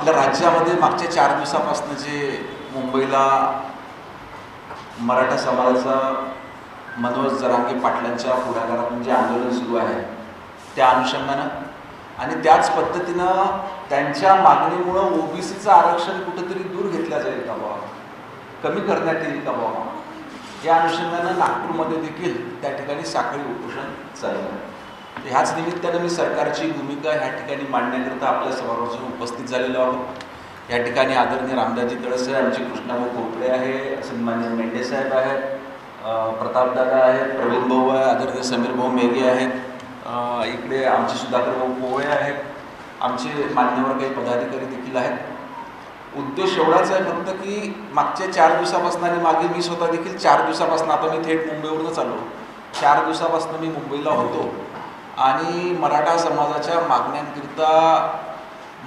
आपल्या राज्यामध्ये मागच्या 4 दिवसापासून जे मुंबईला मराठा समाजाचा मनोज जरांगे पाटलांच्या पुढाकारातून जे आंदोलन सुरू आहे त्या अनुषंगानं आणि त्याच पद्धतीनं त्यांच्या मागणीमुळं ओबीसीचं आरक्षण कुठंतरी दूर घेतलं जाईल का बाबा, कमी करण्यात येईल का बाबा, या अनुषंगानं नागपूरमध्ये देखील त्या ठिकाणी साखळी उपोषण चालू आहे. ह्याच निमित्तानं मी सरकारची भूमिका ह्या ठिकाणी मांडण्याकरता आपल्या समोर उपस्थित झालेलो आहोत. या ठिकाणी आदरणीय रामदासजी तळस आमचे कृष्णाभाऊ खोपडे आहे, सन्माननीय मेंढे साहेब आहेत, प्रतापदादा आहेत, प्रवीण भाऊ आहे, आदरणीय समीर भाऊ मेघे आहेत, इकडे आमचे सुधाकर भाऊ पोळे आहेत, आमचे मान्यवर काही पदाधिकारी देखील आहेत. उद्देश एवढाच आहे फक्त की मागच्या 4 दिवसापासून आणि मागे मी स्वतः देखील 4 दिवसापासून, आता मी थेट मुंबईवरूनच आलो, 4 दिवसापासून मी मुंबईला होतो आणि मराठा समाजाच्या मागण्यांकरिता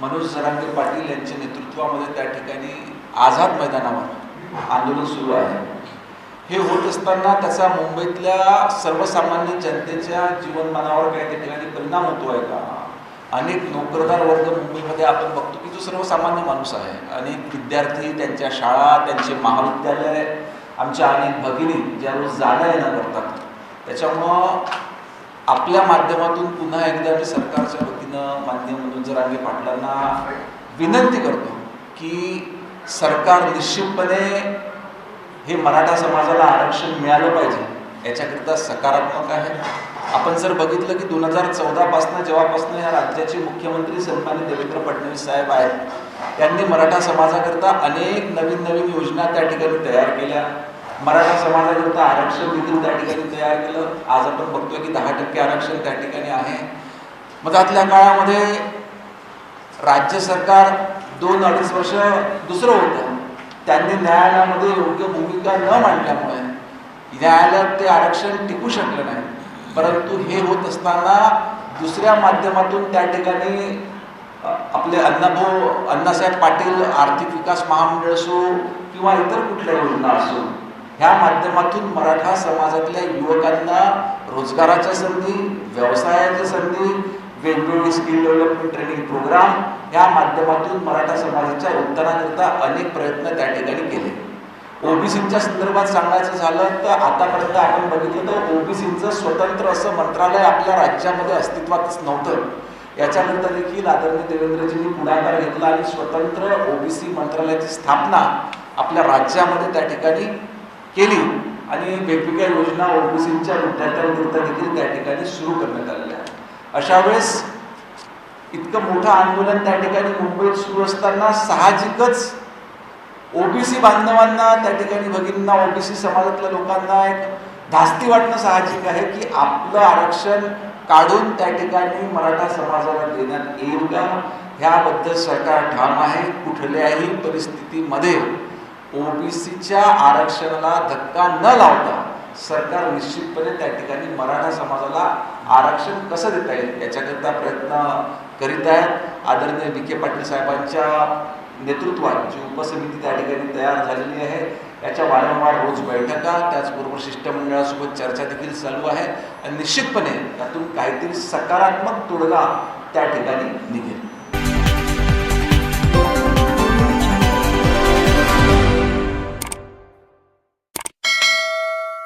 मनोज जरांगे पाटील यांच्या नेतृत्वामध्ये त्या ठिकाणी आझाद मैदानावर आंदोलन सुरू आहे. हे होत असताना त्याचा मुंबईतल्या सर्वसामान्य जनतेच्या जीवनमानावर काही त्या ठिकाणी परिणाम होतो आहे का? अनेक नोकरदार वर्ग मुंबईमध्ये आपण बघतो की जो सर्वसामान्य माणूस आहे, अनेक विद्यार्थी त्यांच्या शाळा, त्यांचे महाविद्यालय, आमच्या अनेक भगिनी ज्या रोज जाणं येणं करतात. त्याच्यामुळं आपल्या माध्यमातून पुन्हा एकदा मी सरकारच्या वतीनं माननीय मनोज जरांगे पाटलांना विनंती करतो की सरकार निश्चितपणे हे मराठा समाजाला आरक्षण मिळालं पाहिजे याच्याकरिता सकारात्मक आहे. आपण जर बघितलं की 2014 जेव्हापासून या राज्याचे मुख्यमंत्री सन्माननीय देवेंद्र फडणवीस साहेब आहेत, त्यांनी मराठा समाजाकरिता अनेक नवीन नवीन योजना त्या ठिकाणी तयार केल्या. मराठा समाजाकरिता आरक्षण देखील त्या ठिकाणी तयार केलं. आज आपण बघतोय की 10% आरक्षण त्या ठिकाणी आहे. मधातल्या काळामध्ये राज्य सरकार 2-2.5 वर्ष दुसरं होतं. त्यांनी न्यायालयामध्ये योग्य भूमिका न मांडल्यामुळे न्यायालयात ते आरक्षण टिकू शकलं नाही. परंतु हे होत असताना दुसऱ्या माध्यमातून त्या ठिकाणी आपले अण्णासाहेब पाटील आर्थिक विकास महामंडळ असो किंवा इतर कुठल्या योजना असो, ह्या माध्यमातून मराठा समाजातल्या युवकांना रोजगाराच्या संधी, व्यवसायाच्या संधी, वेगवेगळे स्किल डेव्हलपमेंट ट्रेनिंग प्रोग्राम या माध्यमातून मराठा समाजाच्या उत्थानाकरिता अनेक प्रयत्न त्या ठिकाणी केले. ओबीसीच्या संदर्भात सांगायचं झालं तर आतापर्यंत आपण बघितलं तर ओबीसीचं स्वतंत्र असं मंत्रालय आपल्या राज्यामध्ये अस्तित्वातच नव्हतं. याच्यानंतर देखील आदरणीय देवेंद्रजींनी पुढाकार घेतला आणि स्वतंत्र ओबीसी मंत्रालयाची स्थापना आपल्या राज्यामध्ये त्या ठिकाणी केली आणि वेगवेगळ्या योजना ओबीसीच्या विद्यार्थ्यांकरिता देखील त्या ठिकाणी सुरू करण्यात आलेल्या आहेत. अशा वेळेस इतकं मोठं आंदोलन त्या ठिकाणी मुंबईत सुरू असताना साहजिकच ओबीसी बांधवांना, त्या ठिकाणी भगिनींना, ओबीसी समाजातल्या लोकांना एक धास्ती वाटणं साहजिक आहे की आपलं आरक्षण काढून त्या ठिकाणी मराठा समाजाला देण्यात येईल का, ह्याबद्दल सरकार ठाम आहे. कुठल्याही परिस्थितीमध्ये ओबीसीच्या आरक्षणाला धक्का न लावता सरकार निश्चितपणे त्या ठिकाणी मराठा समाजाला आरक्षण कसं देता येईल याच्याकरता प्रयत्न करीत आहेत. आदरणीय विखे पाटील साहेबांच्या नेतृत्वात जी उपसमिती त्या ठिकाणी तयार झालेली आहे, याच्या वारंवार रोज बैठका, त्याचबरोबर शिष्टमंडळासोबत चर्चा देखील चालू आहे आणि निश्चितपणे त्यातून काहीतरी सकारात्मक तोडगा त्या ठिकाणी निघेल.